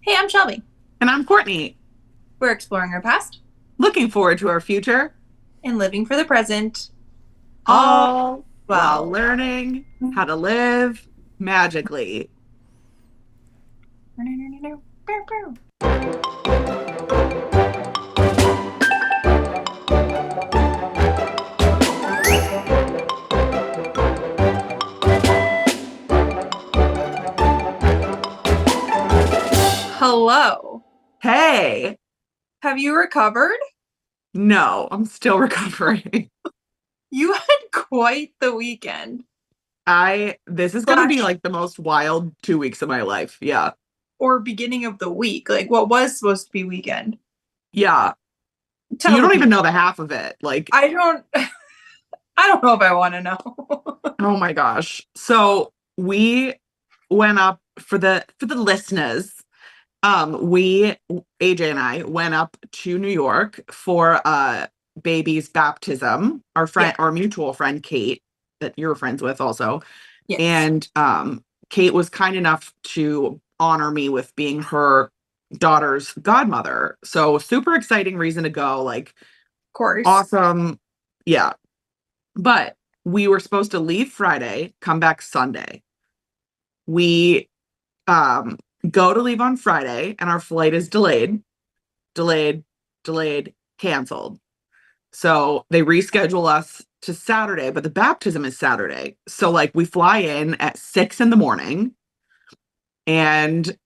Hey, I'm Shelby. And I'm Courtney, We're exploring our past looking forward to our future, and living for the present, all all while well. learning how to live magically. Hello. Hey, Have you recovered? no, I'm still recovering. You had quite the weekend. This is going to be Slash like the most wild 2 weeks of my life. Yeah. or beginning of the week. Like what was supposed to be weekend. Yeah. Tell You the don't even people. know the half of it. Like, I don't I don't know if I want to know. oh my gosh. So we went up for the listeners. We AJ and I went up to New York for baby's baptism. Yeah. Our mutual friend Kate, that you're friends with also, Yes. and Kate was kind enough to honor me with being her daughter's godmother. So super exciting reason to go. Like Of course. awesome, yeah. But we were supposed to leave Friday, come back Sunday. We um go to leave on Friday, and our flight is delayed, delayed, canceled. So they reschedule us to Saturday, but the baptism is Saturday. So like we fly in at 6 in the morning and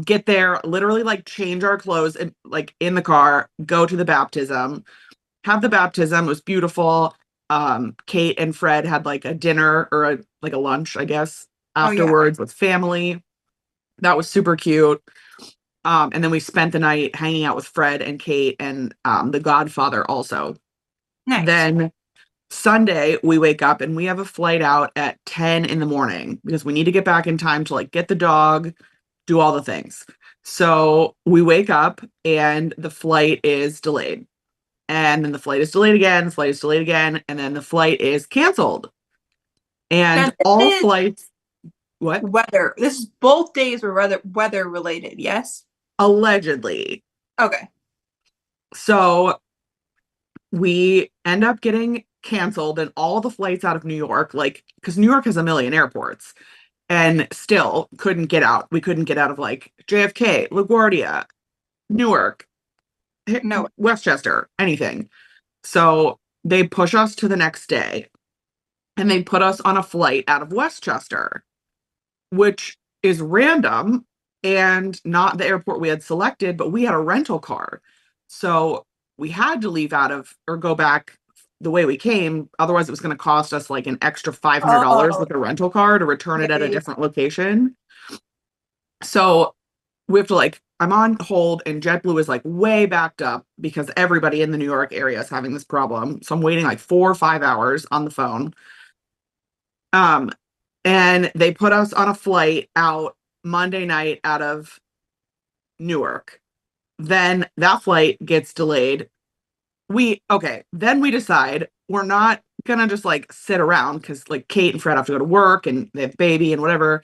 get there, literally like change our clothes and like in the car, go to the baptism, have the baptism. It was beautiful. Kate and Fred had like a dinner or a lunch, I guess, Oh yeah. afterwards with family. That was super cute. And then we spent the night hanging out with Fred and Kate and the Godfather also. Nice. Then Sunday, we wake up and we have a flight out at 10 in the morning because we need to get back in time to like get the dog, do all the things. So we wake up and the flight is delayed. And then the flight is delayed again, the flight is delayed again, and then the flight is canceled. Now And this all is flights, what? weather. This is both days were weather related, yes? Allegedly. Okay. So we end up getting canceled and all the flights out of New York, like, because New York has a million airports and still couldn't get out. We couldn't get out of like JFK, LaGuardia, Newark, No. Westchester, anything. So they push us to the next day and they put us on a flight out of Westchester, which is random and not the airport we had selected, but we had a rental car. So we had to leave out of or go back the way we came. Otherwise, it was going to cost us like an extra $500 Oh, with a rental car to return yeah, it at yeah, a yeah. different location. So we have to like, I'm on hold, and JetBlue is like way backed up because everybody in the New York area is having this problem. So I'm waiting like 4 or 5 hours on the phone. Um, and they put us on a flight out Monday night out of Newark. Then that flight gets delayed. Then we decide we're not gonna just like sit around because like Kate and Fred have to go to work and they have baby and whatever.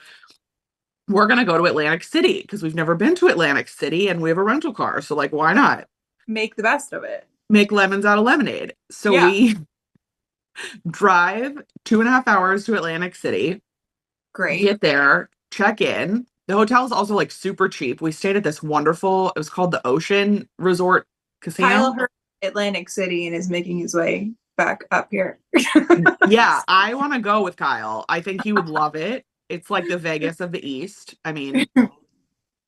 We're gonna go to Atlantic City because we've never been to Atlantic City and we have a rental car. So like why not? Make the best of it. Make lemons out of lemonade. So Yeah, we drive 2.5 hours to Atlantic City, great. get there, check in. The hotel is also like super cheap. We stayed at this wonderful, it was called the Ocean Resort Kyle Casino. heard Atlantic City and is making his way back up here. Yeah, I want to go with Kyle. I think he would love it. It's like the Vegas of the East. I mean,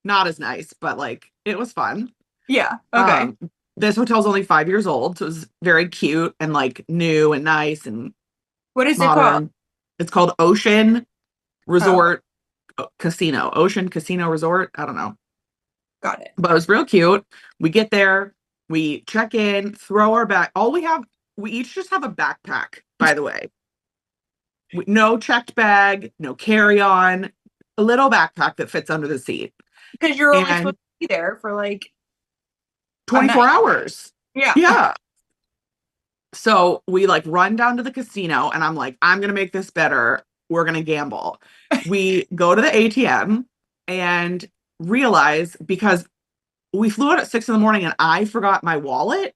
not as nice, but like it was fun. Yeah, okay. Um, this hotel's only 5 years old, so it was very cute and like new and nice and What is it called? modern. It's called Ocean Oh, Resort Casino, Ocean Casino Resort. I don't know, got it. but it was real cute. We get there, we check in, throw our bag. We each just have a backpack, by the way. No checked bag, no carry on, a little backpack that fits under the seat. Because you're only supposed And to be there for like a 24 night. hours. Yeah. Yeah. So we like run down to the casino, and I'm like, I'm going to make this better. We're going to gamble. We go to the ATM, and realize because we flew out at 6 in the morning and I forgot my wallet,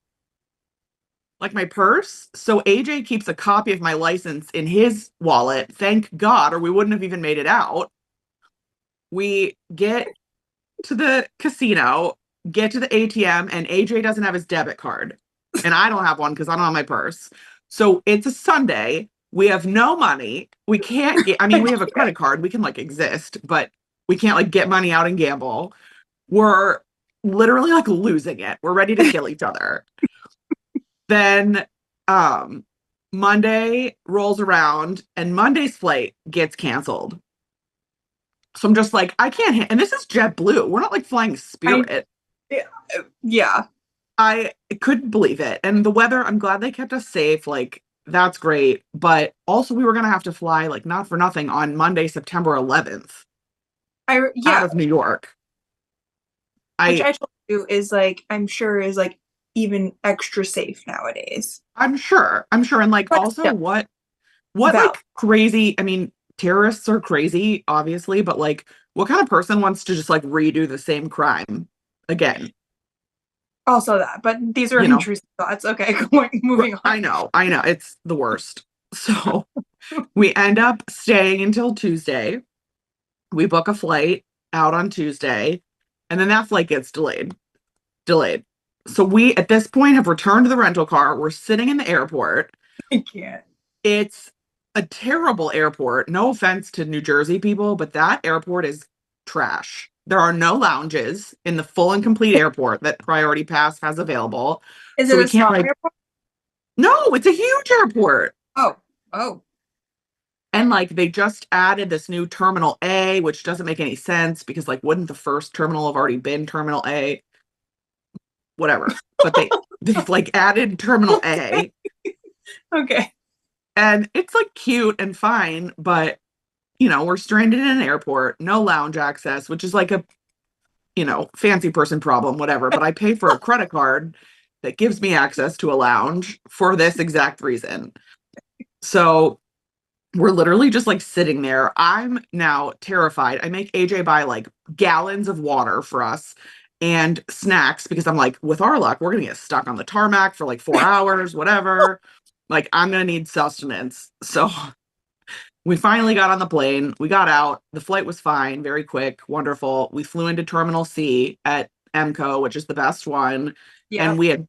like my purse. So AJ keeps a copy of my license in his wallet. Thank God, or we wouldn't have even made it out. We get to the casino, get to the ATM, and AJ doesn't have his debit card. And I don't have one because I don't have my purse. So it's a Sunday. We have no money. We can't get, I mean, we have a credit card. We can like exist, but we can't like get money out and gamble. We're literally like losing it. We're ready to kill each other. Then Monday rolls around and Monday's flight gets canceled. So I'm just like, I can't, and this is JetBlue. We're not like flying Spirit. Yeah. I couldn't believe it. And the weather, I'm glad they kept us safe. Like, that's great. But also, we were going to have to fly, like, not for nothing, on Monday, September 11th, out of New York. Which I told you is like, I'm sure is like even extra safe nowadays. I'm sure. And like, But also, yeah. what like crazy, I mean, terrorists are crazy, obviously, but like, what kind of person wants to just like redo the same crime again? Also that, but these are You know, intrusive thoughts. Okay, moving on. I know. It's the worst. So we end up staying until Tuesday. We book a flight out on Tuesday, and then that flight gets delayed. So we, at this point, have returned to the rental car. We're sitting in the airport. I can't. It's a terrible airport. No offense to New Jersey people, but that airport is trash. There are no lounges in the full and complete airport that Priority Pass has available. Is So it we a can't small like, airport? no, it's a huge airport. Oh. And like they just added this new Terminal A, which doesn't make any sense because like wouldn't the first terminal have already been Terminal A? Whatever. But they've like added Terminal A. Okay. And it's like cute and fine, but you know, we're stranded in an airport, no lounge access, which is like a, you know, fancy person problem, whatever. But I pay for a credit card that gives me access to a lounge for this exact reason. So we're literally just like sitting there. I'm now terrified. I make AJ buy like gallons of water for us and snacks because I'm like, with our luck, we're going to get stuck on the tarmac for like 4 hours, whatever. Like, I'm going to need sustenance. So we finally got on the plane. We got out. The flight was fine, very quick, wonderful. We flew into Terminal C at EMCO, which is the best one. Yeah. And we had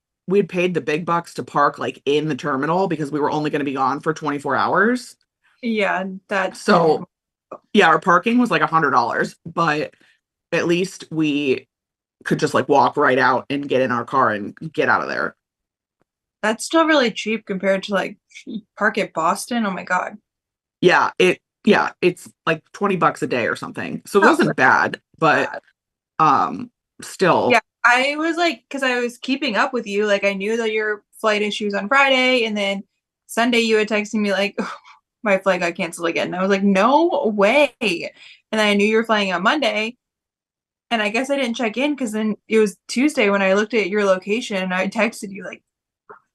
paid the big bucks to park like in the terminal because we were only going to be gone for 24 hours. Yeah, that's So yeah, our parking was like $100, but at least we could just like walk right out and get in our car and get out of there. that's still really cheap compared to like park at Boston. Oh my God. Yeah, it's like $20 a day or something. So it wasn't bad, but still. Yeah, I was like, because I was keeping up with you, like I knew that your flight issues on Friday, and then Sunday you had texted me like my flight got canceled again. And I was like, no way. And I knew you were flying on Monday. And I guess I didn't check in because then it was Tuesday when I looked at your location and I texted you like,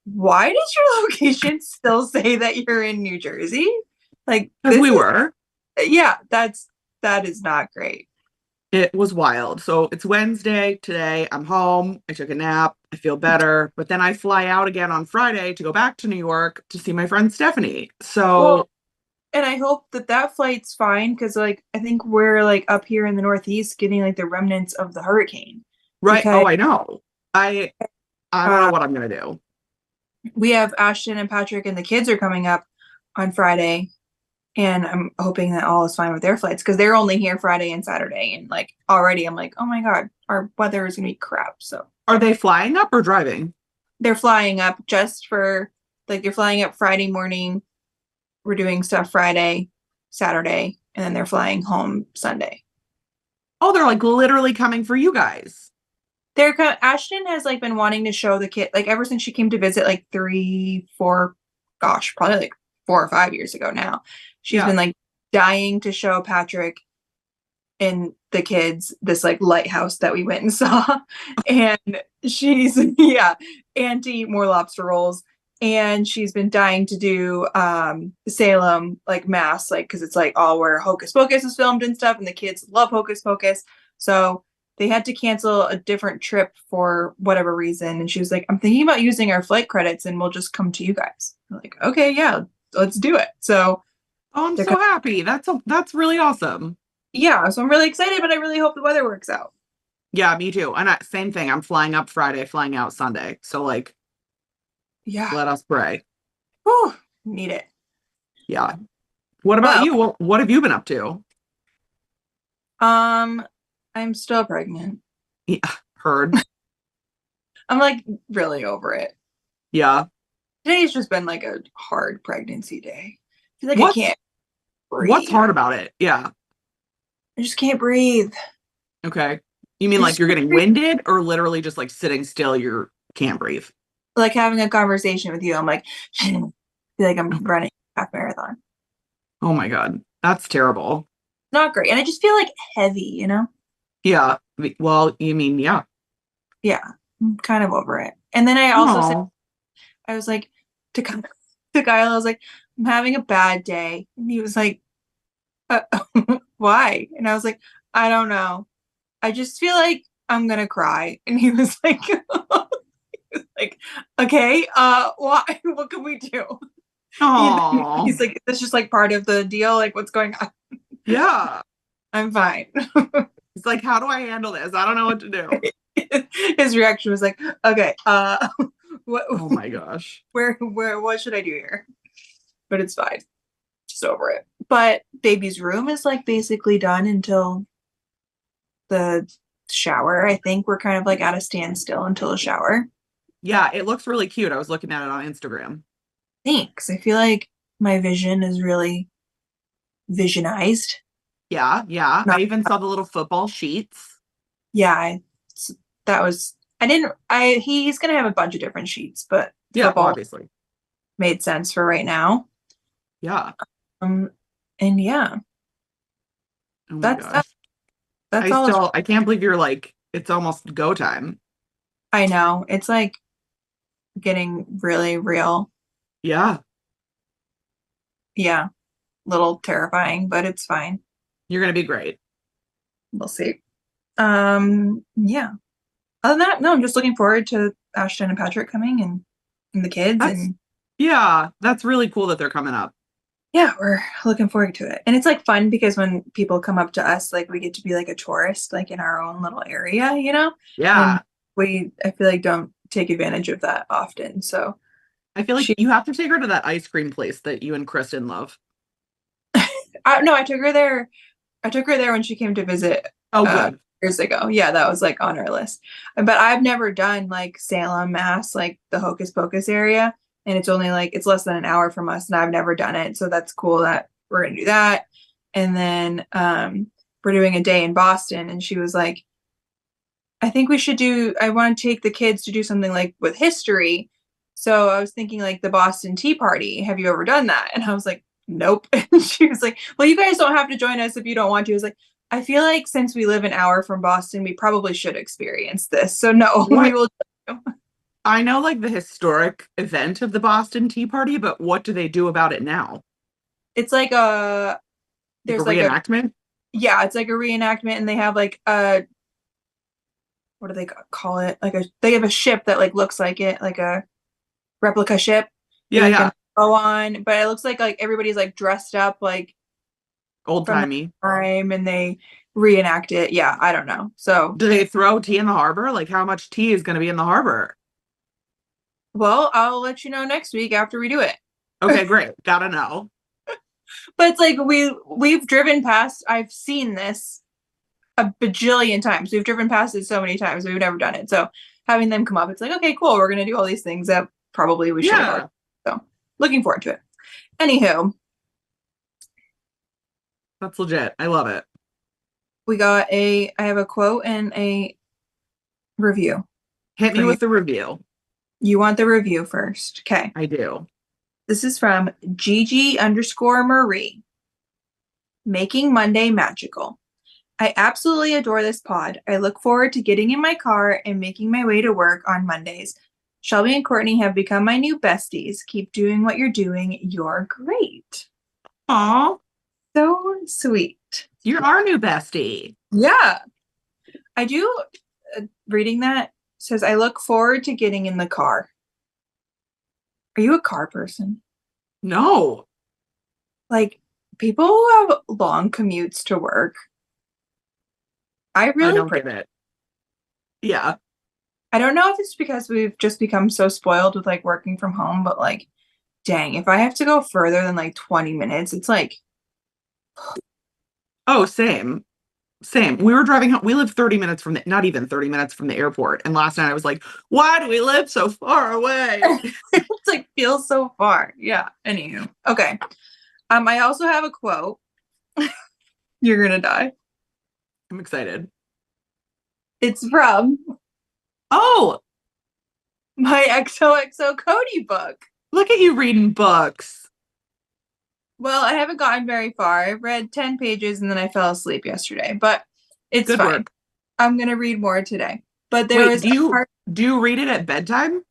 why does your location still say that you're in New Jersey? Like, Because we were. Yeah, that is not great. It was wild. So it's Wednesday today. I'm home. I took a nap. I feel better. But then I fly out again on Friday to go back to New York to see my friend Stephanie. So, and I hope that flight's fine because, like, I think we're like up here in the Northeast getting like the remnants of the hurricane. right. Because, Oh, I know. I don't know what I'm gonna do. We have Ashton and Patrick and the kids are coming up on Friday. And I'm hoping that all is fine with their flights because they're only here Friday and Saturday. And like already I'm like, oh my God, our weather is gonna be crap. So are they flying up or driving? They're flying up just for like they're flying up Friday morning. We're doing stuff Friday, Saturday, and then they're flying home Sunday. Oh, they're like literally coming for you guys. Ashton has like been wanting to show the kid like ever since she came to visit like 3, 4, gosh, probably like 4 or 5 years ago now. She's been like dying to show Patrick and the kids this like lighthouse that we went and saw. And she's and to eat more lobster rolls. And she's been dying to do Salem like mass, like because it's like all where Hocus Pocus is filmed and stuff, and the kids love Hocus Pocus. So they had to cancel a different trip for whatever reason. And she was like, I'm thinking about using our flight credits and we'll just come to you guys. I'm like, okay, yeah, let's do it. So Oh, I'm they're so happy. That's really awesome. yeah, so I'm really excited, but I really hope the weather works out. Yeah, me too. And same thing. I'm flying up Friday, flying out Sunday. So like, Yeah. let us pray. Whew, need it. Yeah. What about Well, you? What have you been up to? um, I'm still pregnant. Yeah, heard. I'm like really over it. Yeah. Today's just been like a hard pregnancy day. I feel like I What's can't what's breathe. hard about it? Yeah. I just can't breathe. Okay. You mean I like just you're can't getting breathe. winded or literally just like sitting still, you can't breathe? Like having a conversation with you. I'm like, I feel like I'm Oh, running a half marathon. oh my God. That's terrible. Not great. And I just feel like heavy, you know? Yeah. Well, you mean, yeah. Yeah, I'm kind of over it. And then I also said, Oh, I was like, to, Ky- to Kyle, I was like, I'm having a bad day. And he was like, uh, why? And I was like, I don't know. I just feel like I'm gonna cry. And he was like, like, okay, why? What can we do? oh, He's like, that's just like part of the deal. Like, what's going on? yeah. I'm fine. It's like, how do I handle this? I don't know what to do. His reaction was like, okay, what, Oh my gosh. what should I do here? But it's fine. Just over it. But baby's room is like basically done until the shower. I think we're kind of like at a standstill until the shower. Yeah, it looks really cute. I was looking at it on Instagram. Thanks. I feel like my vision is really visionized. Yeah, yeah. I Not, even saw the little football sheets. yeah, that was, I didn't, I, he's going to have a bunch of different sheets, but Yeah, well, football obviously. made sense for right now. Yeah. Um, and yeah, Oh my that's that. gosh. That's all. I can't believe you're like, it's almost go time. I know. It's like getting really real. Yeah. Yeah, little terrifying, but it's fine. You're gonna be great. We'll see. Yeah. Other than that, no, I'm just looking forward to Ashton and Patrick coming and the kids That's and yeah, that's really cool that they're coming up. yeah, we're looking forward to it. And it's like fun because when people come up to us, like we get to be like a tourist, like in our own little area, you know? And Yeah. I feel like don't take advantage of that often. So I feel like she you have to take her to that ice cream place that you and Kristen love. no, I took her there. I took her there when she came to visit Oh, good. years ago. Yeah, that was like on our list. But I've never done like Salem, Mass, like the Hocus Pocus area. And it's only like it's less than an hour from us, and I've never done it. So that's cool that we're gonna do that. And then we're doing a day in Boston, and she was like, I think we should do I want to take the kids to do something like with history. So I was thinking like the Boston Tea Party. Have you ever done that? And I was like, nope. And she was like, well, you guys don't have to join us if you don't want to. I was like, I feel like since we live an hour from Boston, we probably should experience this. So no, we What will. I know like the historic event of the Boston Tea Party, but what do they do about it now? It's like Like a there's like a reenactment? yeah, it's like a reenactment, and they have like a what do they call it? Like they have a ship that like looks like it, like a replica ship that Yeah, you yeah. can go on, but it looks like everybody's like dressed up like Old from that timey. time and they reenact it. Yeah, I don't know. So, Do they throw tea in the harbor? Like how much tea is gonna be in the harbor? well, I'll let you know next week after we do it. Okay, great. Gotta know. But it's like we've driven past, I've seen this a bajillion times. We've driven past it so many times. We've never done it. So having them come up, it's like, okay, cool. We're gonna do all these things that probably we should have already. Yeah, So looking forward to it. Anywho, that's legit. I love it. I have a quote and a review Hit for me you. with the review. You want the review first. Okay. I do. This is from Gigi_Marie. Making Monday magical. I absolutely adore this pod. I look forward to getting in my car and making my way to work on Mondays. Shelby and Courtney have become my new besties. Keep doing what you're doing. You're great. Aw, So sweet. you're our new bestie. Yeah. I do reading that says I look forward to getting in the car. Are you a car person? No, Like people who have long commutes to work, I I really don't get it. Yeah. I don't know if it's because we've just become so spoiled with like working from home, but like, dang, if I have to go further than like 20 minutes, it's like, Oh, same. Same. We were driving home. We live 30 minutes from the, not even 30 minutes from the airport. And last night I was like, why do we live so far away? it's like feels so far. Yeah. Anywho. Okay. I also have a quote. You're gonna die. I'm excited. It's from Oh, my XOXO Cody book. look at you reading books. Well, I haven't gotten very far. I read 10 pages and then I fell asleep yesterday, but it's Good fine. work. I'm gonna read more today. But there Wait, was a part do you read it at bedtime?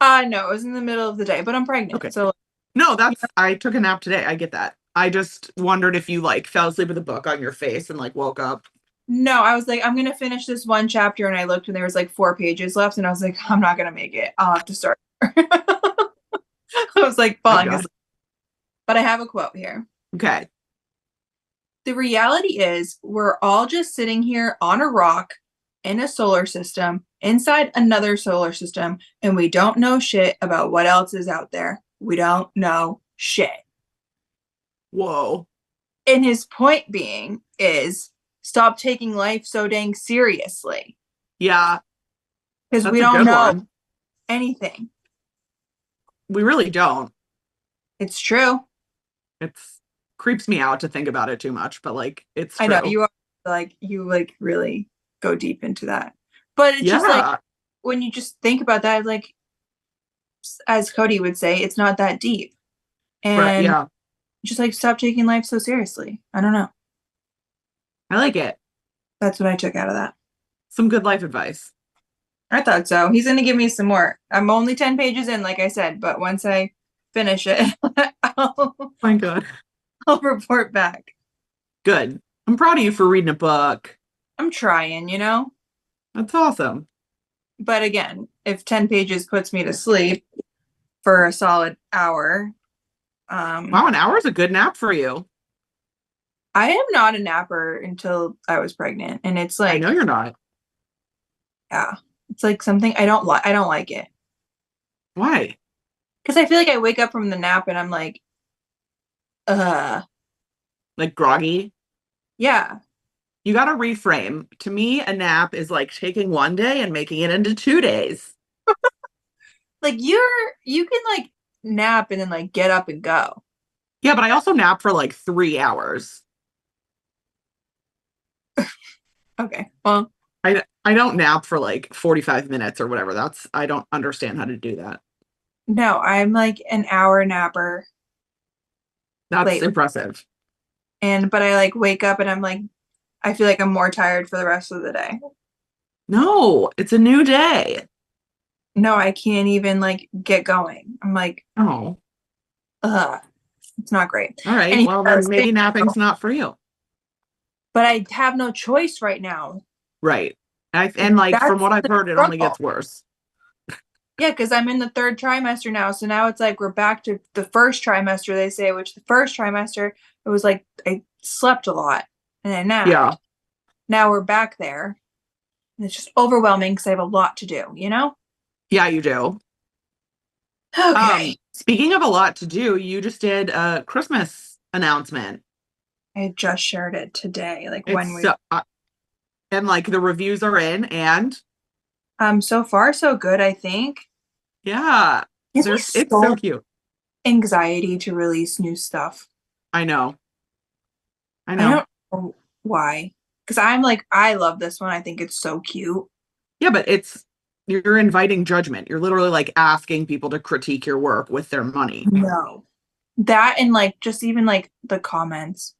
no, it was in the middle of the day, but I'm Okay. pregnant. So No, yeah. that's I took a nap today. I get that. I just wondered if you like fell asleep with a book on your face and like woke up. No, I was like, I'm gonna finish this one chapter, and I looked, and there was like 4 pages left, and I was like, I'm not gonna make it. I'll have to start. I was like My falling God. asleep. But I have a quote here. Okay. The reality is, we're all just sitting here on a rock in a solar system, inside another solar system, and we don't know shit about what else is out there. We don't know shit. Whoa. And his point being is stop taking life so dang seriously Yeah, because we that's a don't good know one. anything. We really don't. It's true. It's creeps me out to think about it too much, but like it's I know true. you are like you like really go deep into that. But it's just like Yeah. when you just think about that, like as Cody would say, it's not that deep. Right. And Yeah. just like stop taking life so seriously. I don't know. I like it. That's what I took out of that. Some good life advice. I thought so. He's gonna give me some more. I'm only 10 pages in, like I said, but once I finish it, I'll, My God. I'll report back. Good. I'm proud of you for reading a book. I'm trying, you know? That's awesome. But again, if 10 pages puts me to sleep for a solid hour, Wow, an hour is a good nap for you. I am not a napper until I was pregnant, and it's I know like, you're not. yeah, it's like something I don't like. I don't like it Why? because I feel like I wake up from the nap and I'm like, uh, Like groggy? yeah, You got to reframe. To me, a nap is like taking one day and making it into 2 days. like you can like nap and then like get up and go. Yeah, but I also nap for like 3 hours. Okay, well, I don't nap for like 45 minutes or whatever. I don't understand how to do that. no, I'm like an hour napper That's lately, impressive. and but I like wake up and I'm like, I feel like I'm more tired for the rest of the day. No, it's a new day. No, I can't even like get going. I'm like, Oh, ugh, it's not great. all right. And Well, I then was maybe thinking, napping's not for you. but I have no choice right now. Right. And like from That's what I've the heard, it only struggle. gets worse. Yeah, because I'm in the third trimester now. So now it's like we're back to the first trimester, they say, which the first trimester, it was like I slept a lot and I napped. Yeah. Now we're back there. And it's just overwhelming because I have a lot to do, you know? Yeah, you do. Okay. Speaking of a lot to do, you just did a Christmas announcement. I just shared it today, like It's when we so, and like the reviews are in, and so far so good, I think. yeah, Gives me it's so so cute. anxiety to release new stuff. I know. I I know. don't know why. Because I'm like, I love this one. I think it's so cute. Yeah, but you're inviting judgment. You're literally like asking people to critique your work with their money. No. That and like just even like the comments.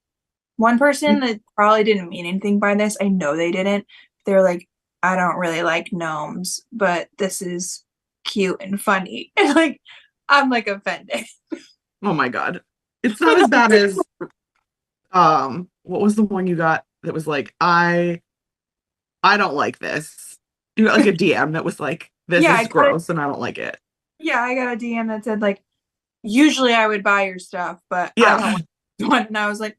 One person that probably didn't mean anything by this, I know they didn't. They're like, I don't really like gnomes, but this is cute and funny. And like, I'm like offended. Oh my God. It's not You as know, bad as what was the one you got that was like, I I don't like this. You got like a DM that was like, this Yeah, is gross and I don't like it. I got a DM that said like, usually I would buy your stuff, but I don't Yeah. like this one. And I was like,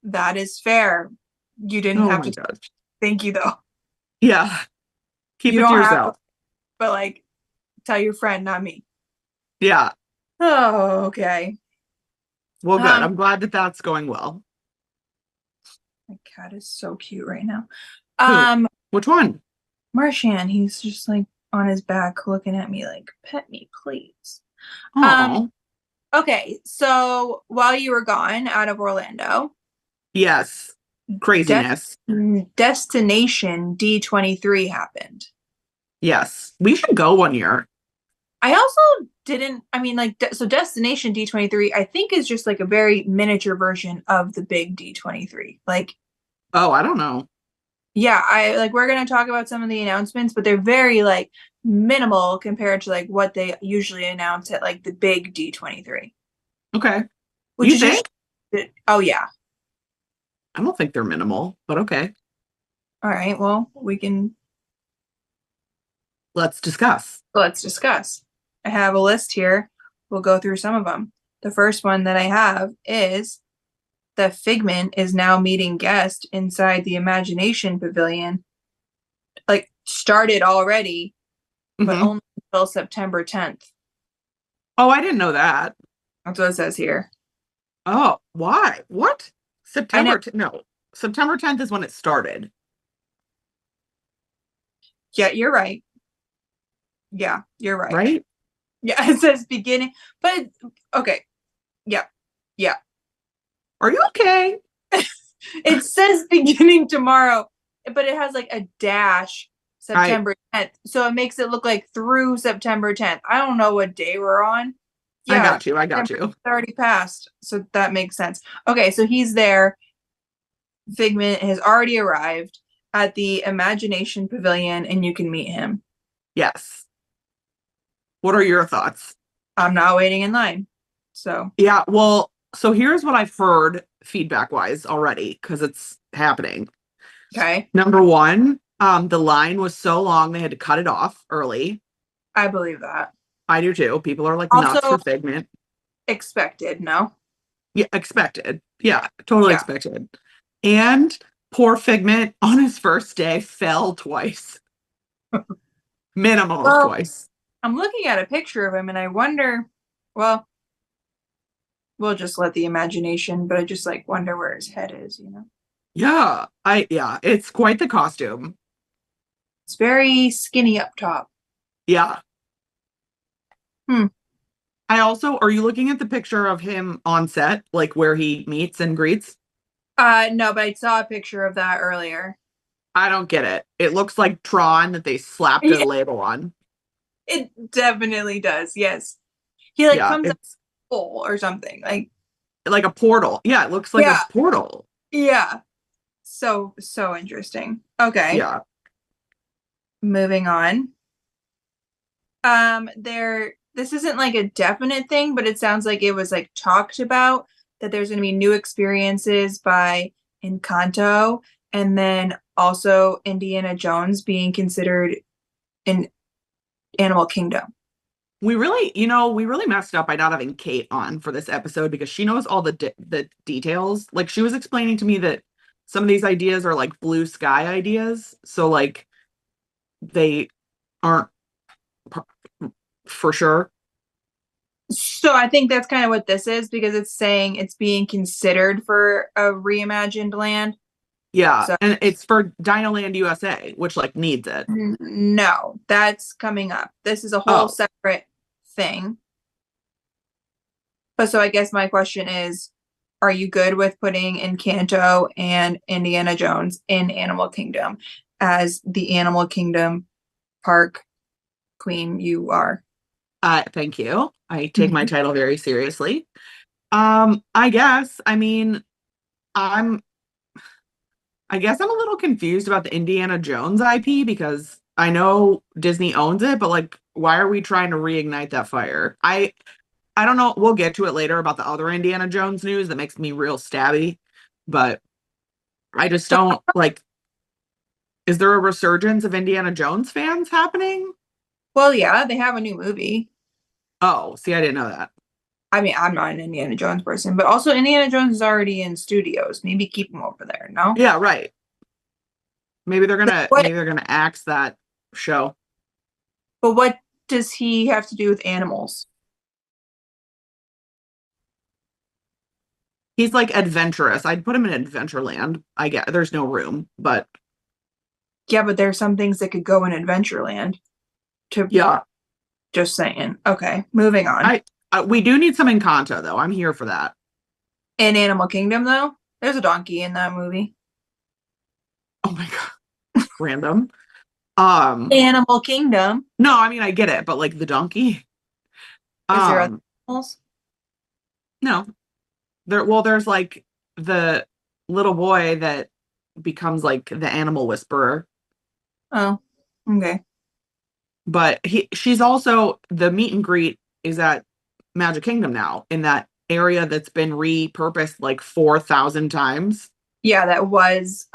that is fair. You didn't Oh have my to. gosh. Thank you though. Yeah. Keep You it to don't have to, yourself. but like, tell your friend, not me. Yeah. Oh, okay. Well, good. Um, I'm glad that that's going well. my cat is so cute right now. Who? Um, Which one? Marshan, he's just like on his back looking at me like, pet me, please. Um, Oh, okay, so while you were gone out of Orlando, yes. Des Craziness. Destination D23 happened. Yes. We should go one year. I also didn't, I mean, like, so Destination D23, I think is just like a very miniature version of the big D23. Like, Oh, I don't know. yeah, I like, we're going to talk about some of the announcements, but they're very like minimal compared to like what they usually announce at like the big D23, Okay. which You is usually, think? oh, yeah. I don't think they're minimal, but okay. All right, well, we can, Let's discuss. let's discuss. I have a list here. We'll go through some of them. The first one that I have is the Figment is now meeting guests inside the Imagination Pavilion. Like started already, but Hmm. only until September 10th. Oh, I didn't know that. That's what it says here. Oh, why? What? I know. No. September 10th is when it started, Yeah, you're right. Yeah, you're right. right? Yeah, it says beginning, but okay. Yeah, yeah. Are you okay? It says beginning tomorrow, but it has like a dash I September 10th. So it makes it look like through September 10th. I don't know what day we're on. I Yeah, got you. I got September you. already passed. So that makes sense. Okay, so he's there. Figment has already arrived at the Imagination Pavilion and you can meet him. Yes. What are your thoughts? I'm not waiting in line. So, Yeah, well, so here's what I've heard feedback wise already because it's happening. okay. Number one, the line was so long they had to cut it off early. I believe that. I do too. People are like nuts Also for Figment. expected, no? Yeah, expected. Yeah, totally Yeah. expected. And poor Figment on his first day fell twice, minimum of Well, twice. I'm looking at a picture of him and I wonder, well, we'll just let the imagination, but I just like wonder where his head is, you know? Yeah, it's quite the costume. It's very skinny up top. Yeah. Hmm. I also, are you looking at the picture of him on set, like where he meets and greets? No, but I saw a picture of that earlier. I don't get it. It looks like Tron that they slapped a Yeah, label on. it definitely does. Yes. He like Yeah, comes up it's full or something. Like, like a portal. Yeah, it looks like a yeah, portal. yeah. So interesting. Okay. Yeah. Moving on. There this isn't like a definite thing, but it sounds like it was like talked about that there's going to be new experiences by Encanto and then also Indiana Jones being considered in Animal Kingdom. We really messed up by not having Kate on for this episode because she knows all the details. Like she was explaining to me that some of these ideas are like blue sky ideas, so like they aren't for sure. So I think that's kind of what this is because it's saying it's being considered for a reimagined land. Yeah, So and it's for Dinoland USA, which like needs it. no, that's coming up. This is a whole Oh, separate thing. But so I guess my question is, are you good with putting Encanto and Indiana Jones in Animal Kingdom as the Animal Kingdom park queen you are? thank you. I take my Mhm. title very seriously. I guess. I'm I guess I'm a little confused about the Indiana Jones IP because I know Disney owns it, but like why are we trying to reignite that fire? I don't know. We'll get to it later about the other Indiana Jones news that makes me real stabby, but I just So don't like Is there a resurgence of Indiana Jones fans happening? Well, yeah, they have a new movie. Oh, see, I didn't know that. I mean, I'm not an Indiana Jones person, but also Indiana Jones is already in studios. Maybe keep him over there, no? Yeah, right. What Maybe they're gonna axe that show. but what does he have to do with animals? He's like adventurous. I'd put him in Adventureland. I get there's no room, but Yeah, but there's some things that could go in Adventureland. To yeah, just saying. Okay, moving on. I we do need some Encanto though. I'm here for that. In Animal Kingdom, though, there's a donkey in that movie. Oh my God, random. Um, Animal Kingdom. no, I mean I get it, but like the donkey. Is there other Um, animals? no, there's like the little boy that becomes like the animal whisperer, Oh, okay. but she's also the meet and greet is at Magic Kingdom now in that area that's been repurposed like 4,000 times. Yeah, that was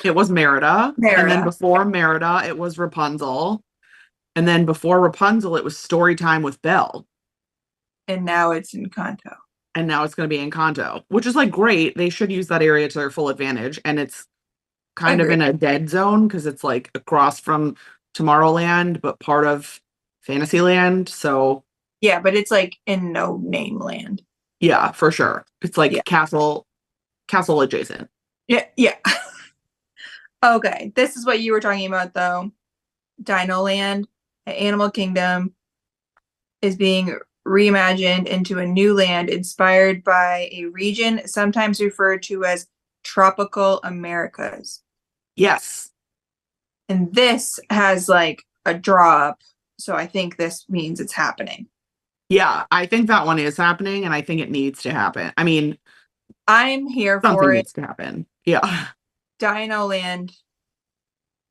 It was Merida, and then Merida, before Merida, it was Rapunzel, and then before Rapunzel, it was Story Time with Belle, and now it's in Kanto. and now it's going to be Encanto, which is like great. They should use that area to their full advantage, and it's kind of Agree. in a dead zone because it's like across from Tomorrowland, but part of Fantasyland. So Yeah, but it's like in no name land. yeah, for sure, it's Yeah. like castle adjacent. Yeah, yeah. Okay, this is what you were talking about though. Dino Land at Animal Kingdom is being reimagined into a new land inspired by a region sometimes referred to as tropical Americas. Yes, And this has like a drop, so I think this means it's happening. yeah, I think that one is happening, and I think it needs to happen. I mean, I'm here something for it. needs to happen. Yeah, Dino Land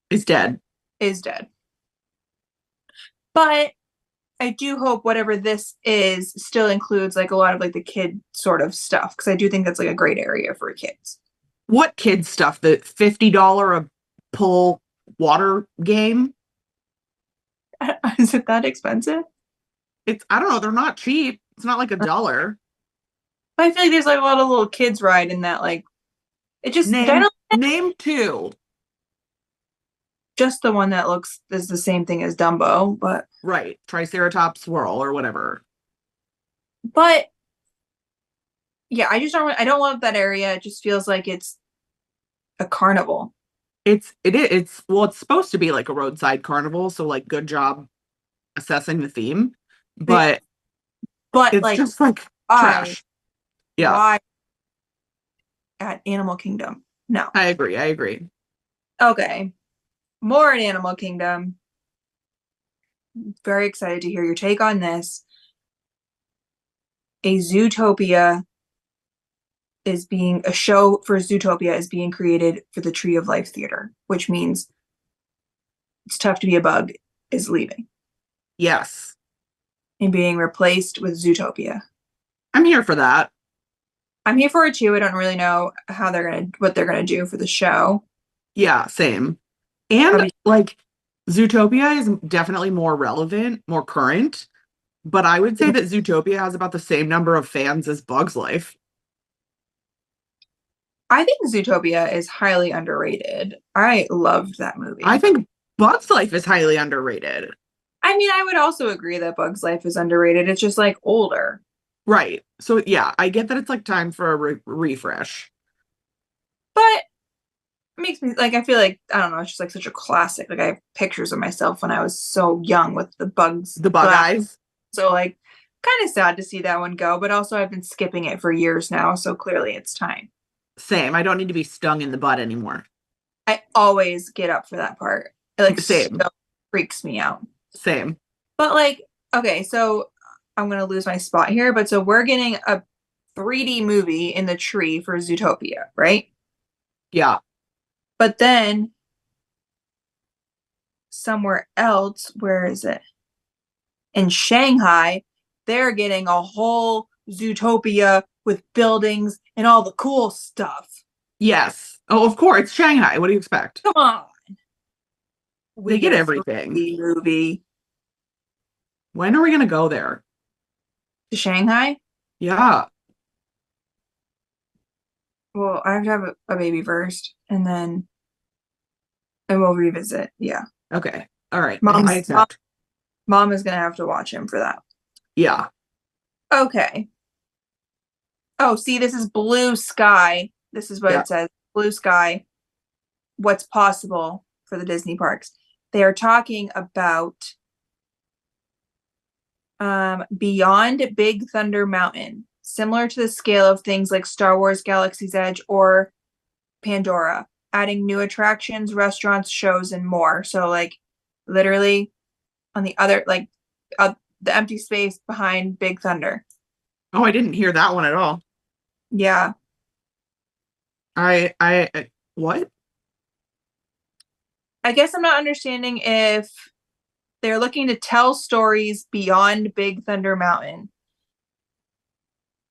it's dead. is dead. But I do hope whatever this is still includes like a lot of like the kid sort of stuff because I do think that's like a great area for kids. What kid stuff? The $50 a pull water game? Is it that expensive? It's I don't know, they're not cheap. It's not like $1. I feel like there's like a lot of little kids ride in that like it just Name Dino name two. just the one that looks is the same thing as Dumbo, Right. Triceratops swirl or whatever. but yeah, I don't love that area. It just feels like it's a carnival. It's well, it's supposed to be like a roadside carnival, so like good job assessing the theme. But But it's like just like why trash. Yeah, why at Animal Kingdom? No. I agree. I agree. Okay. More at Animal Kingdom. Very excited to hear your take on this. A show for Zootopia is being created for the Tree of Life Theater, which means It's Tough to Be a Bug is leaving Yes. and being replaced with Zootopia. I'm here for that. I'm here for it too. I don't really know what they're gonna do for the show. Yeah, same. And Probably, like Zootopia is definitely more relevant, more current, but I would say that Zootopia has about the same number of fans as Bug's Life. I think Zootopia is highly underrated. I loved that I movie. think Bug's Life is highly underrated. I mean, I would also agree that Bug's Life is underrated. It's just like older. Right. So yeah, I get that it's like time for a refresh. But it makes me like I feel like I don't know, it's just like such a classic. Like I have pictures of myself when I was so young with the bugs The Bug glass. Eyes. So like kind of sad to see that one go, but also I've been skipping it for years now, so clearly it's time. Same. I don't need to be stung in the butt anymore. I always get up for that part. It like so Same. freaks me out. Same. But like, okay, so I'm gonna lose my spot here, but so we're getting a 3D movie in the tree for Zootopia, right? Yeah. But then somewhere else, where is it? In Shanghai, they're getting a whole Zootopia with buildings and all the cool stuff. Yes. Oh, of course, it's Shanghai. What do you expect? Come on. They We get get a everything. 3D movie When are we gonna go there? to Shanghai. Yeah. Well, I have to have a baby first, and we'll revisit. Yeah. Okay. All right. I Mom's mom, accept. mom is gonna have to watch him for that. Yeah. Okay. Oh, see, this is blue sky. This is what Yeah. it says. Blue sky. What's possible for the Disney parks? They are talking about beyond Big Thunder Mountain, similar to the scale of things like Star Wars Galaxy's Edge or Pandora, adding new attractions, restaurants, shows, and more. So, like, literally on the other, like, the empty space behind Big Thunder. Oh, I didn't hear that one at all. Yeah. What? I guess I'm not understanding if they're looking to tell stories beyond Big Thunder Mountain.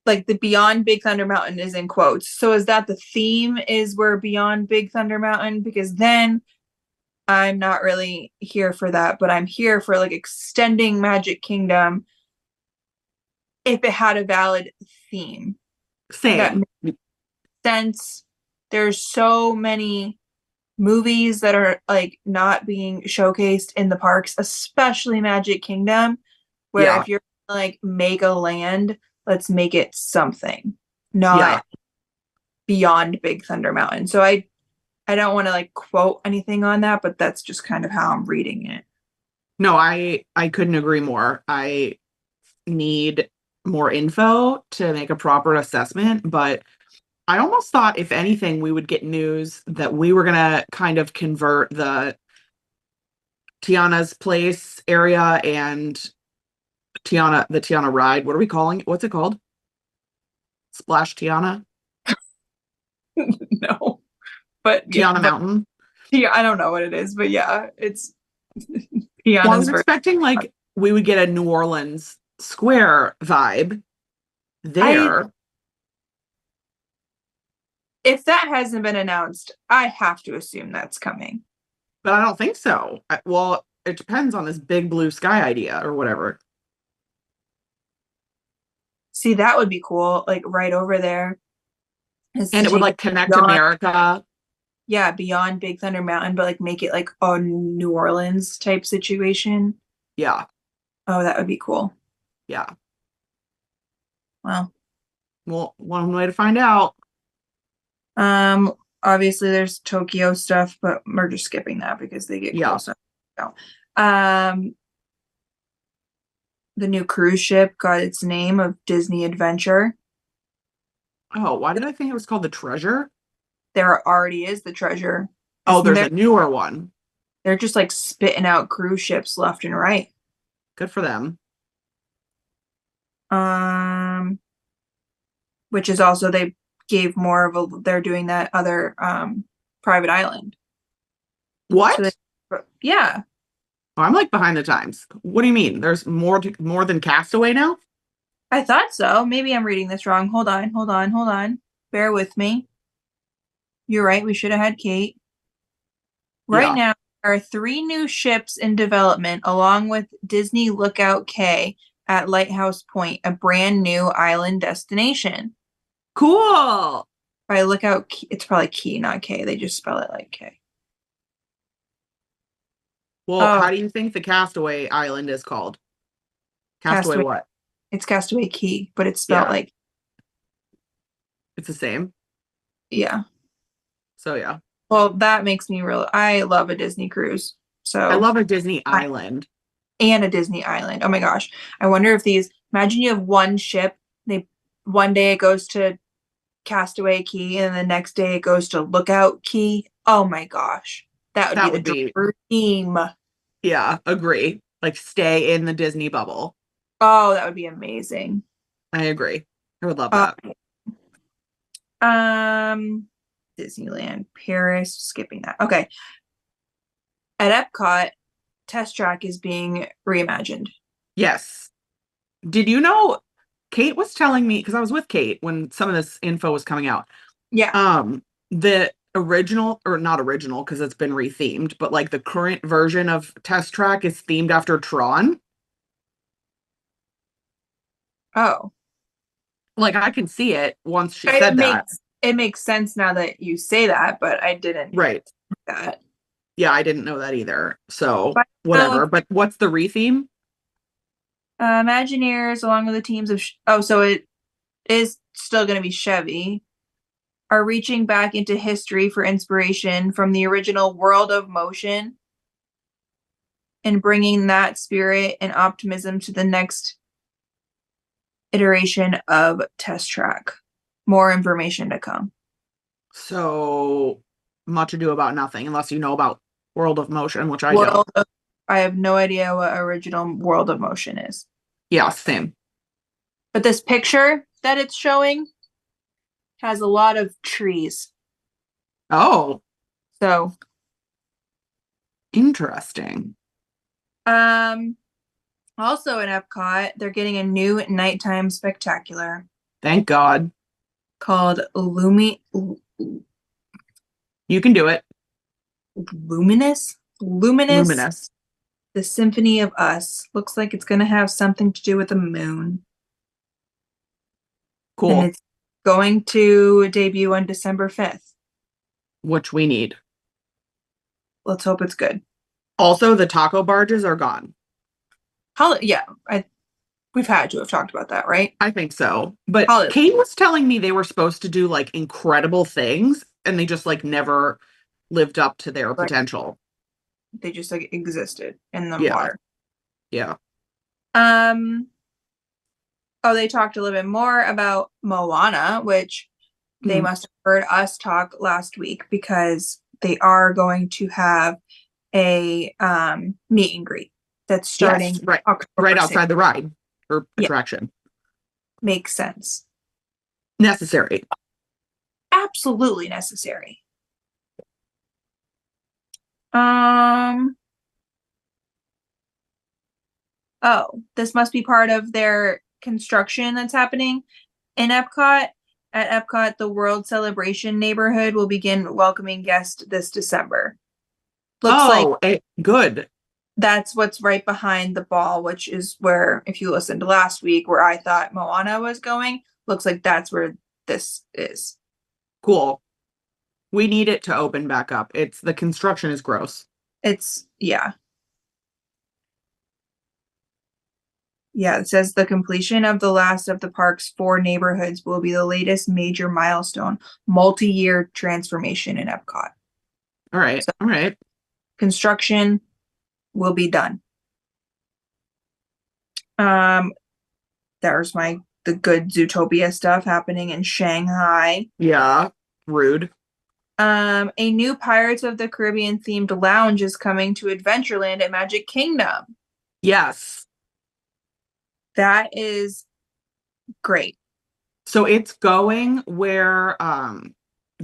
Like the Beyond Big Thunder Mountain is in quotes. So is that the theme is we're beyond Big Thunder Mountain? Because then I'm not really here for that, but I'm here for like extending Magic Kingdom if it had a valid theme. That Same. makes sense. There's so many movies that are like not being showcased in the parks, especially Magic Kingdom, where Yeah. if you're like make a land, let's make it something, Yeah. not beyond Big Thunder Mountain. So I don't want to like quote anything on that, but that's just kind of how I'm reading it. No, I couldn't agree more. I need more info to make a proper assessment, but I almost thought if anything we would get news that we were gonna kind of convert the Tiana's Place area and the Tiana ride. What are we calling it? What's it called? Splash Tiana? No, but yeah, Tiana but Mountain? yeah, I don't know what it is, but yeah, it's Well, I Tiana's was version. expecting like we would get a New Orleans Square vibe I there. If that hasn't been announced, I have to assume that's coming. But I don't think so. Well, it depends on this big blue sky idea or whatever. See, that would be cool, like right over there, is And to it would take like it connect beyond, America. yeah, beyond Big Thunder Mountain, but like make it like a New Orleans type situation. Yeah, Oh, that would be cool. yeah. Well, Well, one way to find out. obviously there's Tokyo stuff, but we're just skipping that because they get cool Yeah. stuff. So, um, the new cruise ship got its name of Disney Adventure. Oh, why did I think it was called the Treasure? There already is the treasure. Oh, Isn't there's there? a newer one. They're just like spitting out cruise ships left and right. Good for them. Um, which is also they gave more of a they're doing that other private island. So they What? yeah. Oh, I'm like behind the times. What do you mean? There's more than Castaway now? I thought so. Maybe I'm reading this wrong. Hold on. Bear with me. You're right. We should have had Kate. Right Yeah. now, there are three new ships in development, along with Disney Lookout K at Lighthouse Point, a brand new island destination. Cool. By Lookout, it's probably Key, not K. They just spell it like K. Well, Oh, how do you think the Castaway Island is called? Castaway Castaway. what? It's Castaway Key, but it's spelled Yeah, like, it's the same. yeah. So yeah. Well, that makes me real. I love a Disney cruise. I So, love a Disney I, island. and a Disney island. Oh my gosh. I wonder if imagine you have one ship, one day it goes to Castaway Key and the next day it goes to Lookout Key. Oh my gosh. That would be That the would be, dream. yeah, agree. Like stay in the Disney bubble. Oh, that would be amazing. I agree. I would love Uh, that. um, Disneyland, Paris, skipping that. Okay. At Epcot, Test Track is being reimagined. Yes. Did you know Kate was telling me because I was with Kate when some of this info was coming out. Yeah. Um, that original, or not original because it's been rethemed, but like the current version of Test Track is themed after Tron. Oh, Like I can see it once she it said that. makes sense now that you say that, but I didn't Right. think that. Yeah, I didn't know that either. So But so, whatever. But what's the retheme? Imagineers, along with the teams of oh, so it is still going to be Chevy, are reaching back into history for inspiration from the original World of Motion and bringing that spirit and optimism to the next iteration of Test Track. More information to come. So much ado about nothing, unless you know about World of Motion, which I don't. World of, I have no idea what original World of Motion is. Yeah, same. But this picture that it's showing has a lot of trees. Oh, So, interesting. um, also in Epcot, they're getting a new nighttime spectacular Thank God. called You can do it. Luminous? Luminous, Luminous. the Symphony of Us. Looks like it's going to have something to do with the moon. And Cool. it's going to debut on December 5th. Which we need. Let's hope it's good. Also, the taco barges are gone. Yeah, we've had to have talked about that, right? I think so. But Holly, Kate was telling me they were supposed to do like incredible things and they just like never lived up to their like potential. they just like existed in the Yeah. water. Yeah. Um, oh, they talked a little bit more about Moana, which they Hmm. must have heard us talk last week because they are going to have a meet and greet that's starting Yes, right. Right October 6th. outside the ride or Yeah, attraction. makes sense. Necessary. Absolutely necessary. Um, oh, this must be part of their construction that's happening in Epcot. At Epcot, the World Celebration neighborhood will begin welcoming guests this December. Looks like Oh, good. that's what's right behind the ball, which is where, if you listened to last week, where I thought Moana was going, looks like that's where this is. Cool. We need it to open back up. It's the construction is gross. It's, yeah. Yeah, it says the completion of the last of the park's 4 neighborhoods will be the latest major milestone, multi-year transformation in Epcot. All right. So All right. construction will be done. Um, there's the good Zootopia stuff happening in Shanghai. Yeah. Rude. A new Pirates of the Caribbean themed lounge is coming to Adventureland at Magic Kingdom. Yes. That is great. So it's going where do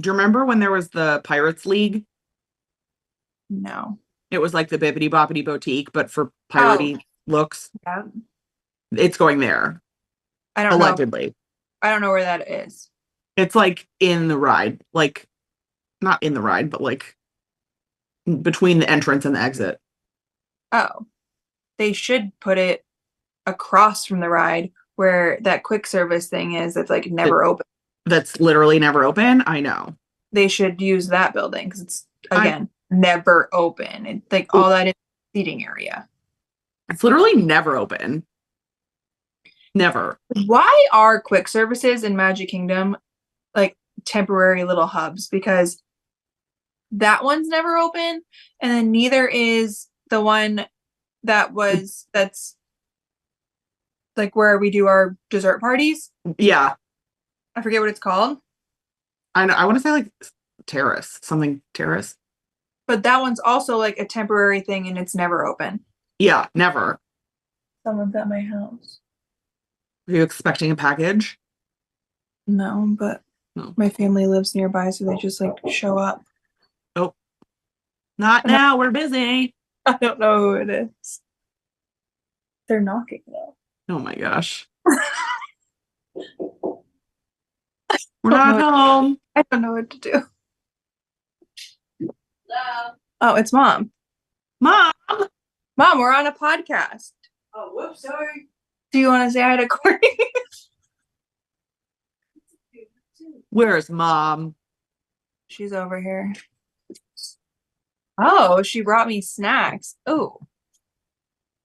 you remember when there was the Pirates League? No. It was like the Bibbidi Boppity Boutique, but for Oh, piratey looks. yeah. It's going there. I don't know. Allegedly. I don't know where that is. It's like in the ride. Like not in the ride, but like between the entrance and the exit. Oh, they should put it across from the ride where that quick service thing is that's like It, never open. that's literally never open. I know. They should use that building because it's, I again, never open. It's like all that is seating area. It's literally never open. Never. Why are quick services in Magic Kingdom like temporary little hubs? Because that one's never open, and then neither is the one that's like where we do our dessert parties. Yeah. I forget what it's called, I know. I want to say like terrace, something terrace. but that one's also like a temporary thing and it's never open. Yeah, never. Someone's at my house. Are you expecting a package? No, but No. my family lives nearby, so they just like show up. Oh, not And now. We're busy. I don't know who it is. They're knocking though. Oh my gosh. I We're don't not know home. I don't know what to do. Oh, it's Mom. Mom! Mom, we're on a podcast. Oh, whoops, sorry. Do you want to say hi to Courtney? Where's Mom? She's over here. Oh, she brought me snacks. Oh,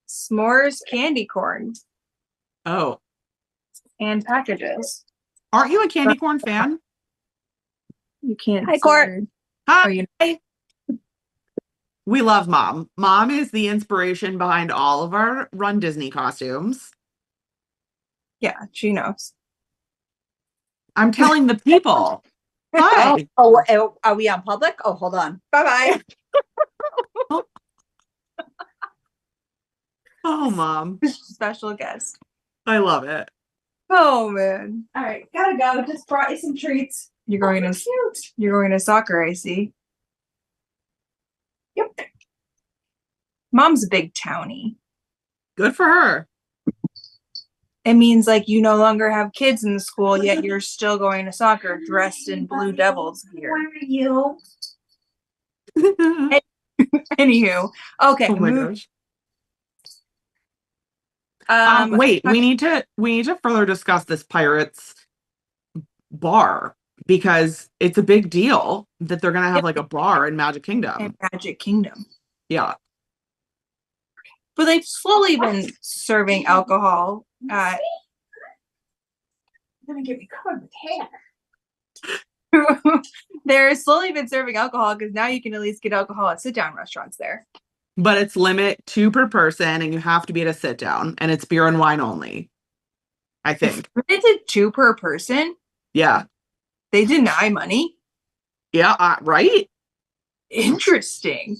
s'mores candy corn Oh. and packages. Aren't you a candy corn fan? You can't. Hi, Court. see her. Hi. Oh, you We love Mom. Mom is the inspiration behind all of our Run Disney costumes. Yeah, she knows. I'm telling the people. Hi. Oh, are we on public? Oh, hold on. Bye Oh, Mom. bye. Special guest. I love it. Oh man. All right, gotta go. Just brought you some treats. You're going to Cute. you're going to soccer, I see. Yep. Mom's a big townie. Good for her. It means like you no longer have kids in the school, yet you're still going to soccer dressed in Blue Devils gear. Where are you? Anywho, okay. Oh my gosh. Wait, we need to further discuss this Pirates bar because it's a big deal that they're gonna have like a bar in Magic Kingdom. in Magic Kingdom. Yeah. But they've slowly been serving alcohol at You're gonna get me covered with hair. they're slowly been serving alcohol because now you can at least get alcohol at sit-down restaurants there. But it's limit 2 per person and you have to be at a sit down and it's beer and wine only. I think. Limited 2 per person. Yeah. They deny money. Yeah, right? Interesting.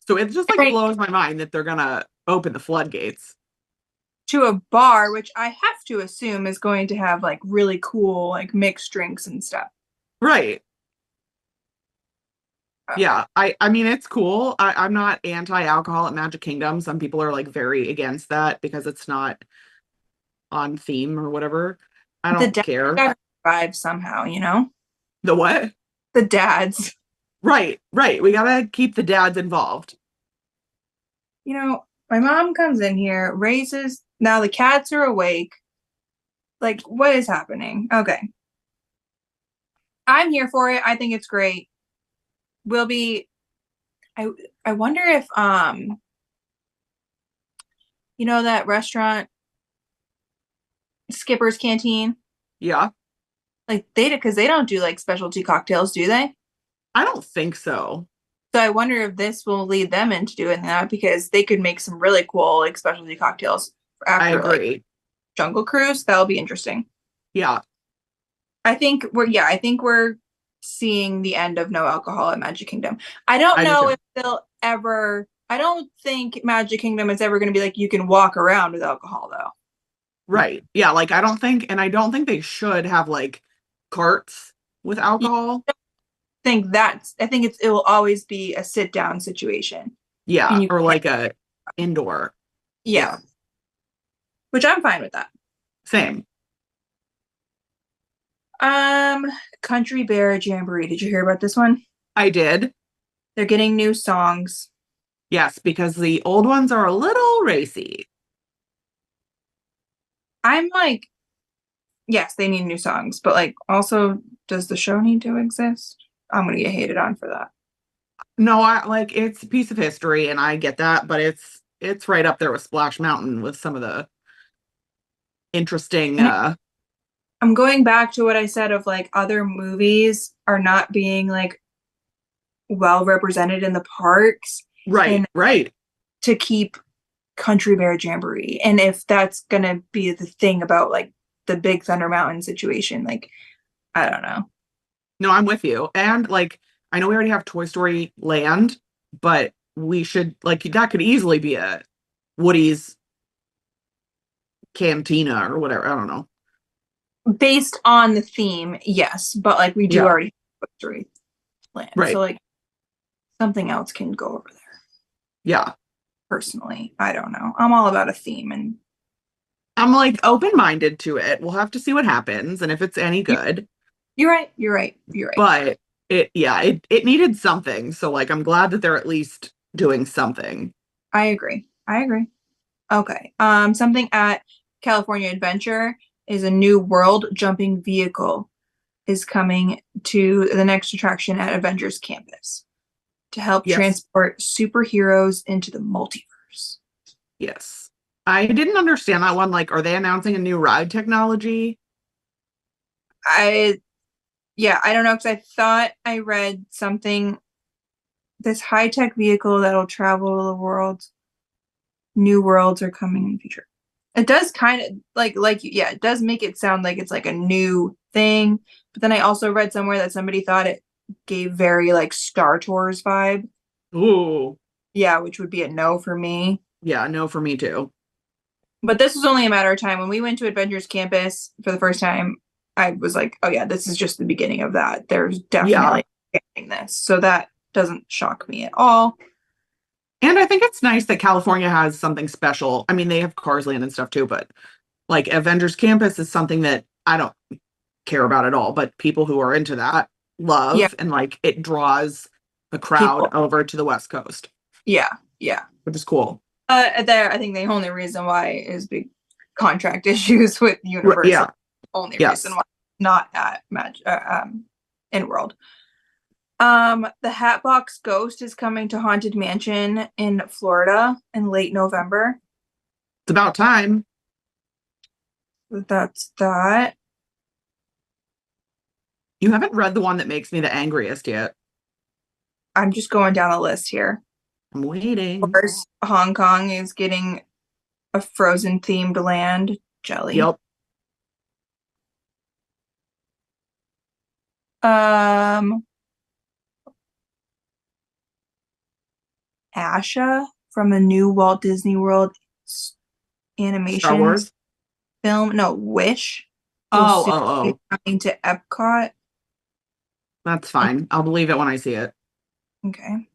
So it just like Right. blows my mind that they're gonna open the floodgates. To a bar, which I have to assume is going to have like really cool like mixed drinks and stuff. Right. Yeah, I mean it's cool. I'm not anti-alcohol at Magic Kingdom. Some people are like very against that because it's not on theme or whatever. I don't care. Gotta survive somehow, you know? The what? The dads. Right. We gotta keep the dads involved. You know, my mom comes in here, raises now the cats are awake. Like, what is happening? Okay. I'm here for it. I think it's great. Will be I wonder if you know that restaurant Skipper's Canteen? Yeah. Like because they don't do like specialty cocktails, do they? I don't think so. So I wonder if this will lead them into doing that because they could make some really cool like specialty cocktails I after agree. like Jungle Cruise. That'll be interesting. Yeah. I think we're seeing the end of no alcohol at Magic Kingdom. I don't know if they'll ever I don't think Magic Kingdom is ever going to be like you can walk around with alcohol though. Right. Yeah, like I don't think they should have like carts with alcohol. I think it will always be a sit down situation. Yeah, or like a indoor. Yeah. Which I'm fine with that. Same. Country Bear Jamboree. Did you hear about this one? I did. They're getting new songs. Yes, because the old ones are a little racy. I'm like, yes, they need new songs, but like also, does the show need to exist? I'm gonna get hated on for that. No, it's a piece of history and I get that, but it's right up there with Splash Mountain with some of the interesting I'm going back to what I said of like other movies are not being like well represented in the parks. Right. To keep Country Bear Jamboree. And if that's gonna be the thing about like the Big Thunder Mountain situation, like I don't know. No, I'm with you. And like I know we already have Toy Story Land, but we should like that could easily be a Woody's Cantina or whatever. I don't know. Based on the theme, yes, but like we do already have Toy Story Land. Right. So like something else can go over there. Yeah. Personally, I don't know. I'm all about a theme and I'm like open-minded to it. We'll have to see what happens and if it's any good. You're right. But it needed something. So like I'm glad that they're at least doing something. I agree. Okay. Something at California Adventure is a new world jumping vehicle is coming to the next attraction at Avengers Campus to help Yes. transport superheroes into the multiverse. Yes. I didn't understand that one. Like, are they announcing a new ride technology? I don't know, because I thought I read something, this high-tech vehicle that'll travel the world. New worlds are coming in the future. It does kind of it does make it sound like it's like a new thing. But then I also read somewhere that somebody thought it gave very like Star Tours vibe. Ooh. Yeah, which would be a no for me. Yeah, no for me too. But this was only a matter of time. When we went to Adventures Campus for the first time, I was like, oh yeah, this is just the beginning of that. There's definitely getting this. So that doesn't shock me at all. And I think it's nice that California has something special. I mean, they have Cars Land and stuff too, but like Avengers Campus is something that I don't care about at all, but people who are into that Yeah, love, and like it draws a crowd people. over to the West Coast, Yeah, yeah. which is cool. There, I think the only reason why is big contract issues with Universal. Yeah. Only reason Yes. why not at in World. The Hatbox Ghost is coming to Haunted Mansion in Florida in late November. It's about time. That's that. You haven't read the one that makes me the angriest yet. I'm just going down the list here. I'm waiting. Of course, Hong Kong is getting a Frozen themed land. Jelly. Yep. Asha from the new Walt Disney World Star animation Wars. film. No, Wish. Oh, Will soon oh, be oh. coming to Epcot. That's fine. I'll believe it when I see it. Okay.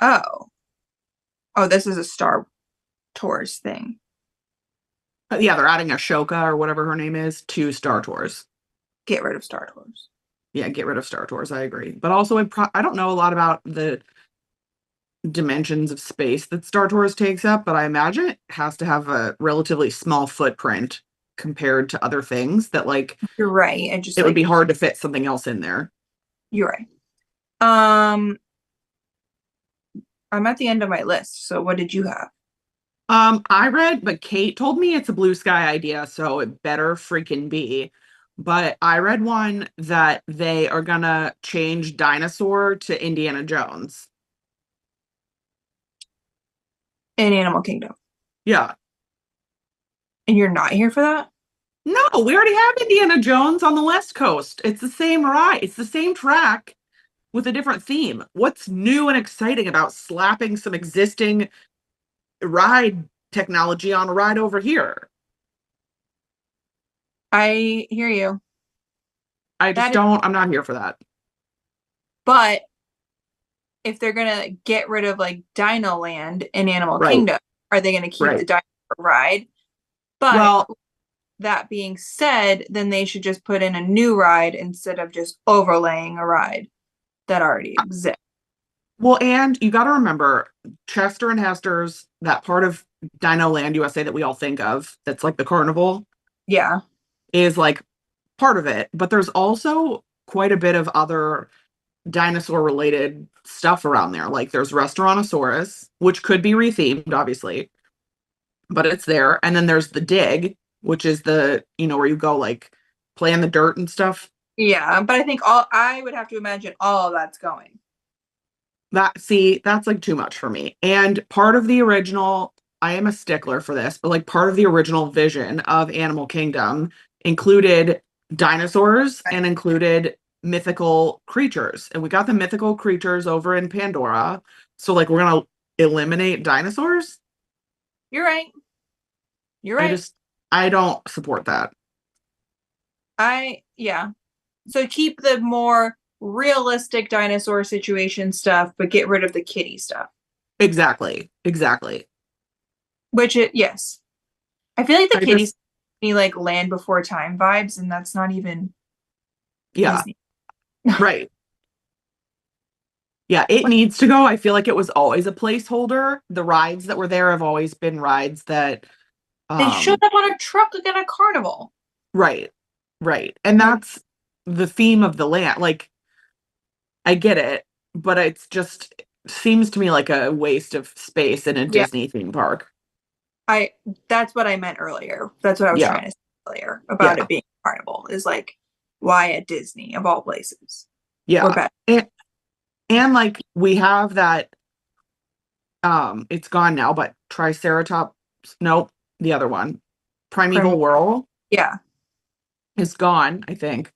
Oh. Oh, this is a Star Tours thing. Yeah, they're adding Ashoka or whatever her name is to Star Tours. Get rid of Star Tours. Yeah, get rid of Star Tours. I agree. But also, I don't know a lot about the dimensions of space that Star Tours takes up, but I imagine it has to have a relatively small footprint compared to other things that like You're right. I just it would like be hard to fit something else in there. you're right. I'm at the end of my list. So what did you have? I read, but Kate told me it's a blue sky idea, so it better freaking be. But I read one that they are gonna change dinosaur to Indiana Jones. In Animal Kingdom. Yeah. And you're not here for that? No, we already have Indiana Jones on the West Coast. It's the same ride. It's the same track with a different theme. What's new and exciting about slapping some existing ride technology on a ride over here? I hear you. I just don't, I'm not here for that. But if they're gonna get rid of like Dino Land in Animal Right. Kingdom, are they gonna keep the dinosaur ride? But Well, that being said, then they should just put in a new ride instead of just overlaying a ride that already exists. well, and you got to remember Chester and Hester's, that part of Dino Land USA that we all think of, that's like the carnival, Yeah. is like part of it. But there's also quite a bit of other dinosaur related stuff around there. Like there's Restaurantosaurus, which could be rethemed, obviously, but it's there. And then there's the Dig, which is the, where you go like play in the dirt and stuff. Yeah, but I think I would have to imagine all of that's going. That's like too much for me. And part of the original, I am a stickler for this, but like part of the original vision of Animal Kingdom included dinosaurs and included mythical creatures. And we got the mythical creatures over in Pandora. So like we're gonna eliminate dinosaurs? You're right. You're right. I don't support that. Yeah. So keep the more realistic dinosaur situation stuff, but get rid of the kitty stuff. Exactly. Yes. I feel like the kitties me like Land Before Time vibes, and that's not even Yeah. Disney. Right. Yeah, it needs to go. I feel like it was always a placeholder. The rides that were there have always been rides that They showed up on a truck like at a carnival. right. Right. And Like, that's the theme of the land. Like I get it, but it's just seems to me like a waste of space in a yeah, Disney theme park. that's what I meant earlier. That's what I was Yeah. trying to say earlier about Yeah. it being carnival is like, why at Disney of all places? Or Yeah. better. And like we have that it's gone now, but Triceratops, nope, the other one. Primeval Whirl Yeah. is gone, I think.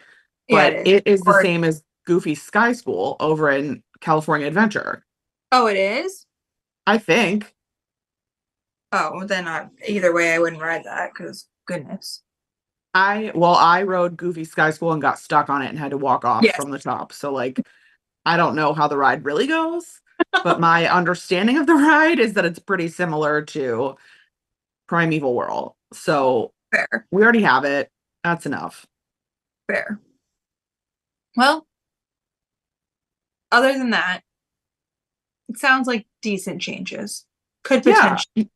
Yeah, But it is. it is the Or, same as Goofy Sky School over in California Adventure. oh, it is? I think. Oh, well, then either way, I wouldn't ride that because goodness. I rode Goofy Sky School and got stuck on it and had to walk off Yes. from the top. So like I don't know how the ride really goes, but my understanding of the ride is that it's pretty similar to Primeval Whirl. So Fair. we already have it. That's enough. Fair. Well, other than that, it sounds like decent changes. Could Yeah. potentially.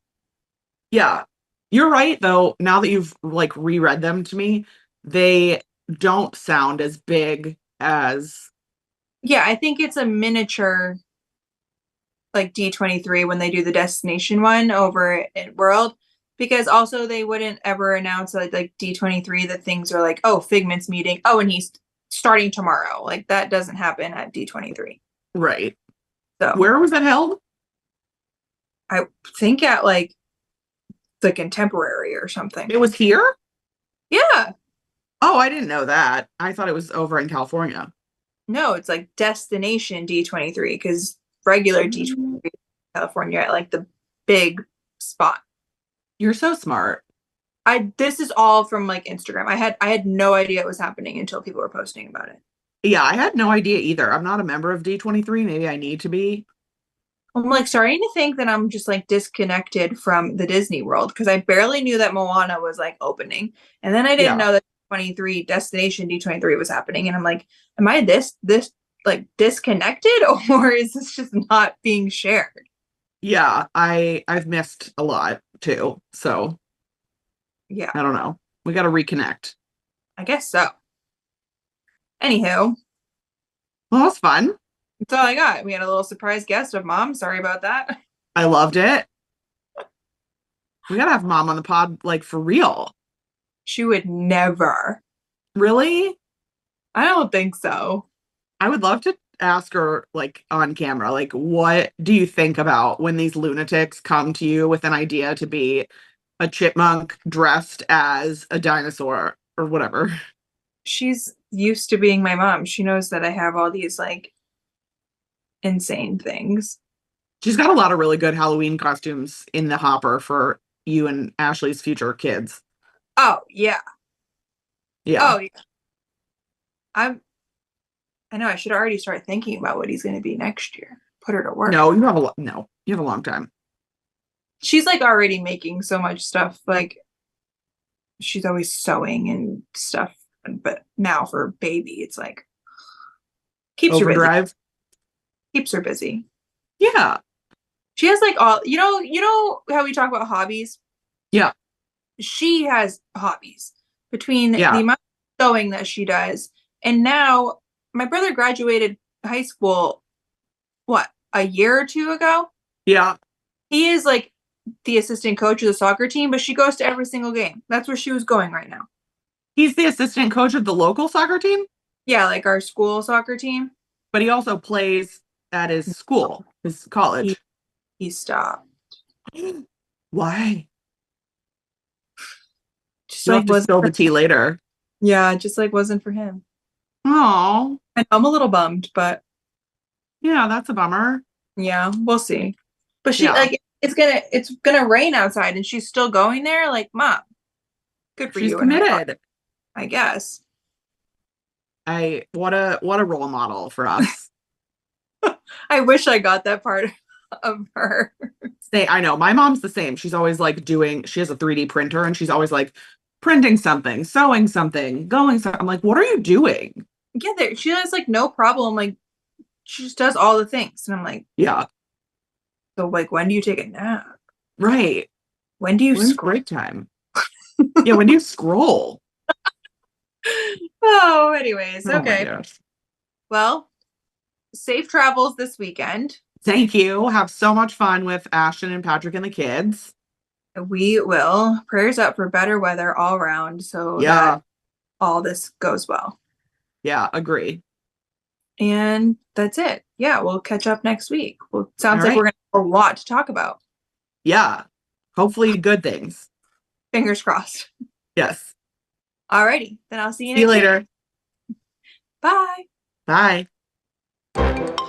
Yeah. You're right though. Now that you've like reread them to me, they don't sound as big as Yeah, I think it's a miniature like D23 when they do the destination one over at World. Because also they wouldn't ever announce like D23 that things are like, oh, Figment's meeting. Oh, and he's starting tomorrow. Like that doesn't happen at D23. right. So Where was it held? I think at like the Contemporary or something. It was here? Yeah. Oh, I didn't know that. I thought it was over in California. No, it's like destination D23 because regular D23 California at like the big spot. You're so smart. This is all from like Instagram. I had no idea it was happening until people were posting about it. Yeah, I had no idea either. I'm not a member of D23. Maybe I need to be. I'm like starting to think that I'm just like disconnected from the Disney World because I barely knew that Moana was like opening. And then I didn't Yeah. know that 23 destination D23 was happening. And I'm like, am I this like disconnected or is this just not being shared? Yeah, I've missed a lot too. So Yeah, I don't know. We got to reconnect. I guess so. Anywho, Well, that's fun. that's all I got. We had a little surprise guest of Mom. Sorry about that. I loved it. We got to have mom on the pod, like for real. She would never. Really? I don't think so. I would love to ask her, like on camera, like, what do you think about when these lunatics come to you with an idea to be a chipmunk dressed as a dinosaur or whatever? She's used to being my mom. She knows that I have all these like insane things. She's got a lot of really good Halloween costumes in the hopper for you and Ashley's future kids. Oh, yeah. Yeah. Oh, yeah. I know I should already start thinking about what he's going to be next year. Put her to work. No, you have a long time. She's like already making so much stuff. Like she's always sewing and stuff. But now for baby, it's like keeps her busy. Overdrive. Keeps her busy. Yeah. She has like all you know how we talk about hobbies? Yeah. She has hobbies between Yeah. the amount of sewing that she does. And now my brother graduated high school, what, a year or two ago? Yeah. He is like the assistant coach of the soccer team, but she goes to every single game. That's where she was going right now. He's the assistant coach of the local soccer team, Yeah, like our school soccer team. but he also plays at his school, his college. He stopped. Why? Just You'll like have to wasn't spill the for, tea later. yeah, just like wasn't for him. Oh, And I'm a little bummed, yeah, that's a bummer. yeah, we'll see. But she Yeah. like it's gonna rain outside and she's still going there. Like, Mom, good for She's you. committed. I guess. What a role model for us. I wish I got that part of her. I know my mom's the same. She's always like she has a 3D printer and she's always like printing something, sewing something, going something. I'm like, what are you doing? Yeah, she has like no problem. Like she just does all the things, and I'm like, Yeah. so like, when do you take a nap? Right. When do you When's scroll? break time? Yeah, when do you scroll? Oh, anyways, Oh my okay. gosh. Well, safe travels this weekend. Thank you. Have so much fun with Ashton and Patrick and the kids. We will. Prayers up for better weather all around so Yeah. that all this goes well. Yeah, agree. And that's it. Yeah, we'll catch up next week. Well, sounds All like right. we're gonna have a lot to talk about. Yeah. Hopefully good things. Fingers crossed. Yes. Alrighty, then I'll see you See you next week. later. Bye. Bye.